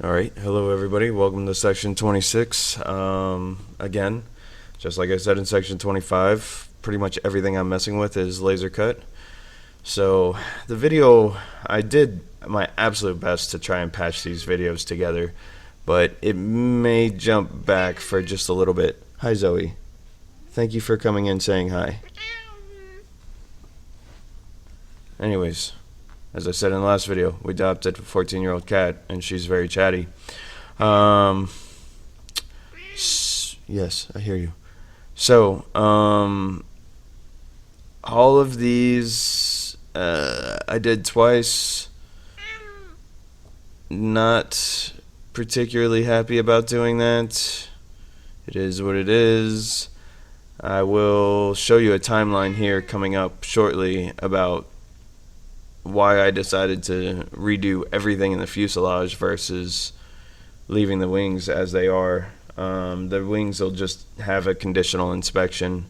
All right, hello everybody. Welcome to section 26. Again, just like I said in section 25, pretty much everything I'm messing with is laser cut. So the video, I did my absolute best to try and patch these videos together, but it may jump back for just a little bit. Hi Zoe. Thank you for coming in saying hi. Anyways, as I said in the last video, we adopted a 14-year-old cat, and she's very chatty. Um, yes, I hear you. So, all of these I did twice. Not particularly happy about doing that. It is what it is. I will show you a timeline here coming up shortly about why I decided to redo everything in the fuselage versus leaving the wings as they are. The wings will just have a conditional inspection.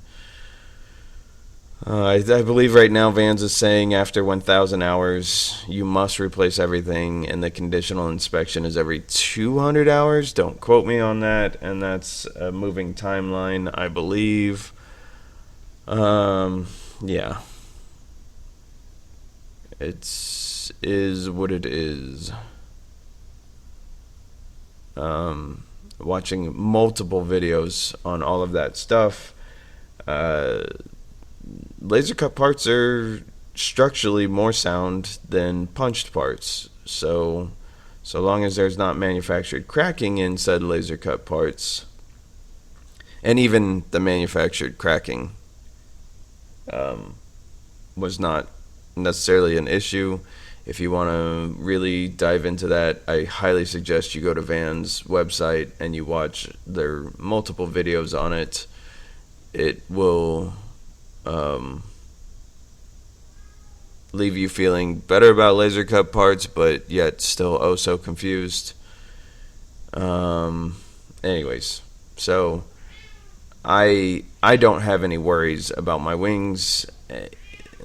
I believe right now Vans is saying after 1,000 hours you must replace everything, and the conditional inspection is every 200 hours. Don't quote me on that, and that's a moving timeline, I believe. Yeah. Is what it is. Watching multiple videos on all of that stuff. Laser cut parts are structurally more sound than punched parts. So long as there's not manufactured cracking in said laser cut parts, and even the manufactured cracking was not necessarily an issue. If you want to really dive into that, I highly suggest you go to Van's website and you watch their multiple videos on it. It will leave you feeling better about laser cut parts, but yet still oh so confused. Anyways, so I don't have any worries about my wings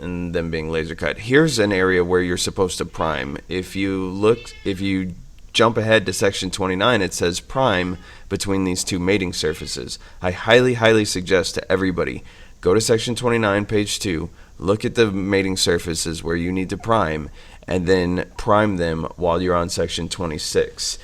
and them being laser cut. Here's an area where you're supposed to prime. If you jump ahead to section 29, it says prime between these two mating surfaces. I highly suggest to everybody, go to section 29, page 2, look at the mating surfaces where you need to prime, and then prime them while you're on section 26.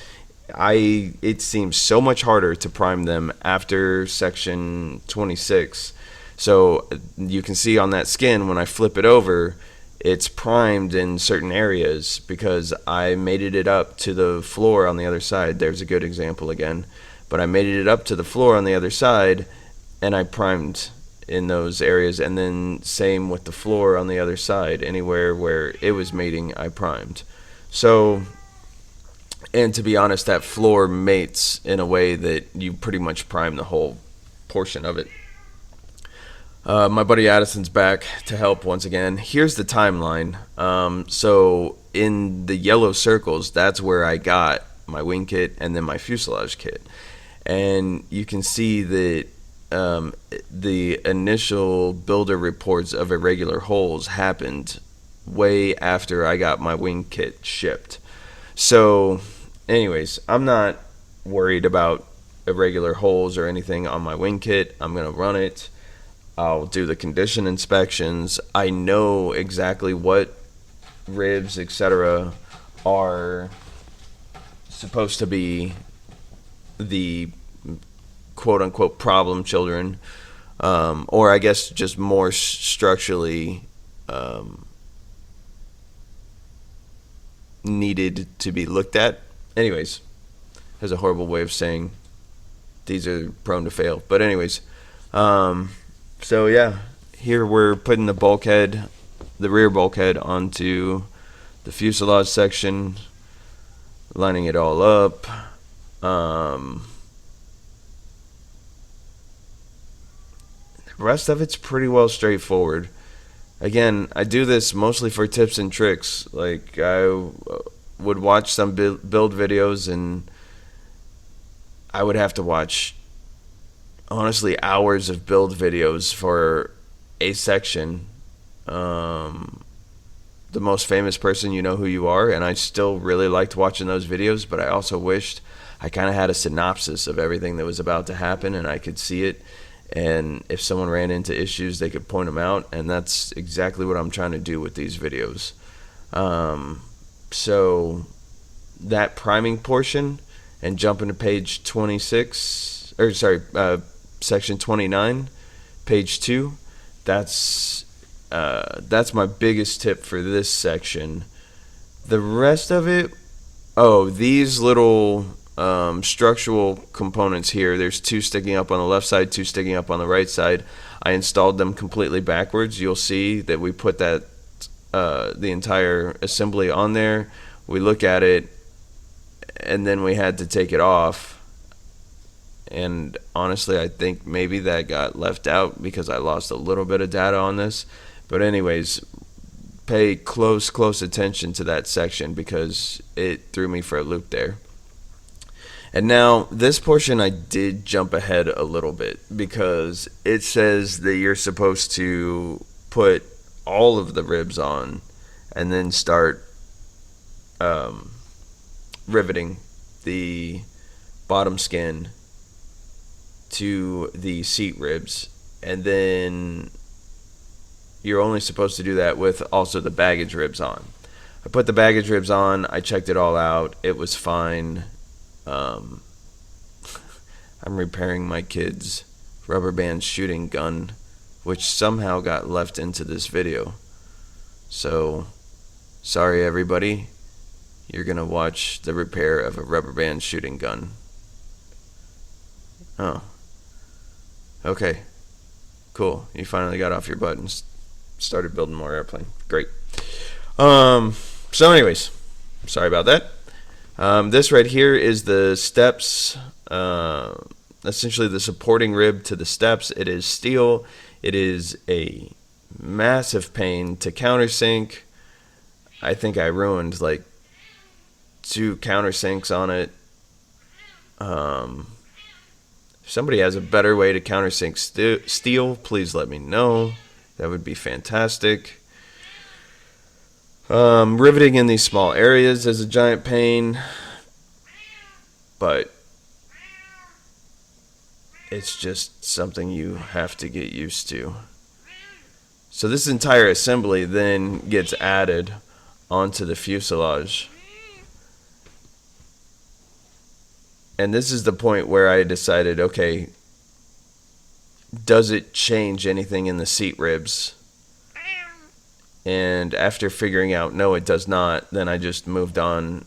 It seems so much harder to prime them after section 26. So you can see on that skin, when I flip it over, it's primed in certain areas because I mated it up to the floor on the other side. There's a good example again. But I mated it up to the floor on the other side, and I primed in those areas. And then same with the floor on the other side. Anywhere where it was mating, I primed. So, and to be honest, that floor mates in a way that you pretty much prime the whole portion of it. My buddy Addison's back to help once again. Here's the timeline. So in the yellow circles, that's where I got my wing kit and then my fuselage kit. And you can see that the initial builder reports of irregular holes happened way after I got my wing kit shipped. So anyways, I'm not worried about irregular holes or anything on my wing kit. I'm going to run it. I'll do the condition inspections. I know exactly what ribs, etc., are supposed to be the quote-unquote problem children, or I guess just more structurally needed to be looked at. Anyways, has a horrible way of saying these are prone to fail. But anyways, so yeah, here we're putting the bulkhead, the rear bulkhead, onto the fuselage section, lining it all up. The rest of it's pretty well straightforward. Again, I do this mostly for tips and tricks. Like, I would watch some build videos, and I would have to watch, honestly, hours of build videos for a section the most famous person, you know who you are, and I still really liked watching those videos, but I also wished I kind of had a synopsis of everything that was about to happen and I could see it, and if someone ran into issues they could point them out, and that's exactly what I'm trying to do with these videos. So that priming portion, and jumping to page 26, or sorry, section 29, page 2, that's my biggest tip for this section. The rest of it, these little structural components here, there's 2 sticking up on the left side, 2 sticking up on the right side. I installed them completely backwards. You'll see that we put that the entire assembly on there. We look at it, and then we had to take it off. And honestly, I think maybe that got left out because I lost a little bit of data on this. But anyways, pay close attention to that section because it threw me for a loop there. And now this portion I did jump ahead a little bit because it says that you're supposed to put all of the ribs on and then start riveting the bottom skin to the seat ribs, and then you're only supposed to do that with also the baggage ribs on. I put the baggage ribs on, I checked it all out, it was fine. I'm repairing my kid's rubber band shooting gun, which somehow got left into this video. So, sorry everybody, you're gonna watch the repair of a rubber band shooting gun. Oh. Okay. Cool. You finally got off your butt and started building more airplane. Great. So anyways, sorry about that. This right here is the steps, essentially the supporting rib to the steps. It is steel. It is a massive pain to countersink. I think I ruined like 2 countersinks on it. If somebody has a better way to countersink steel, please let me know. That would be fantastic. Riveting in these small areas is a giant pain, but it's just something you have to get used to. So this entire assembly then gets added onto the fuselage. And this is the point where I decided, okay, does it change anything in the seat ribs? And after figuring out, no, it does not, then I just moved on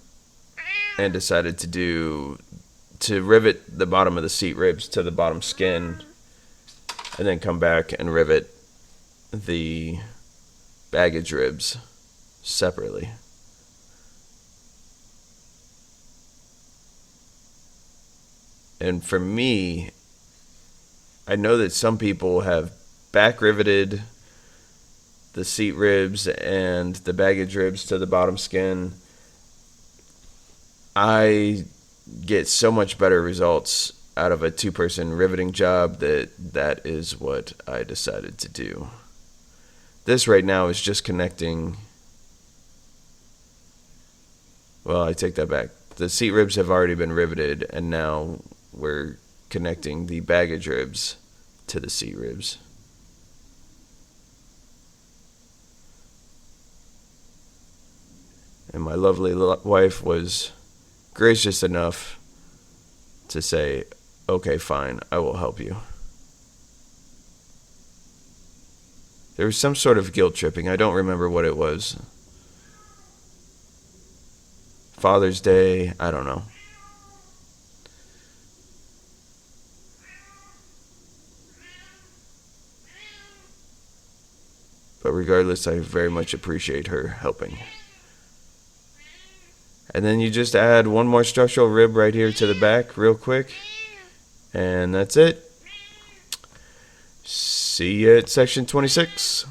and decided to rivet the bottom of the seat ribs to the bottom skin, and then come back and rivet the baggage ribs separately. And for me, I know that some people have back riveted the seat ribs and the baggage ribs to the bottom skin. I get so much better results out of a 2-person riveting job that is what I decided to do. This right now is just connecting. Well, I take that back. The seat ribs have already been riveted, and now we're connecting the baggage ribs to the seat ribs. And my lovely wife was gracious enough to say, okay, fine, I will help you. There was some sort of guilt tripping. I don't remember what it was. Father's Day, I don't know. But regardless, I very much appreciate her helping. And then you just add one more structural rib right here to the back real quick. And that's it. See you at section 26.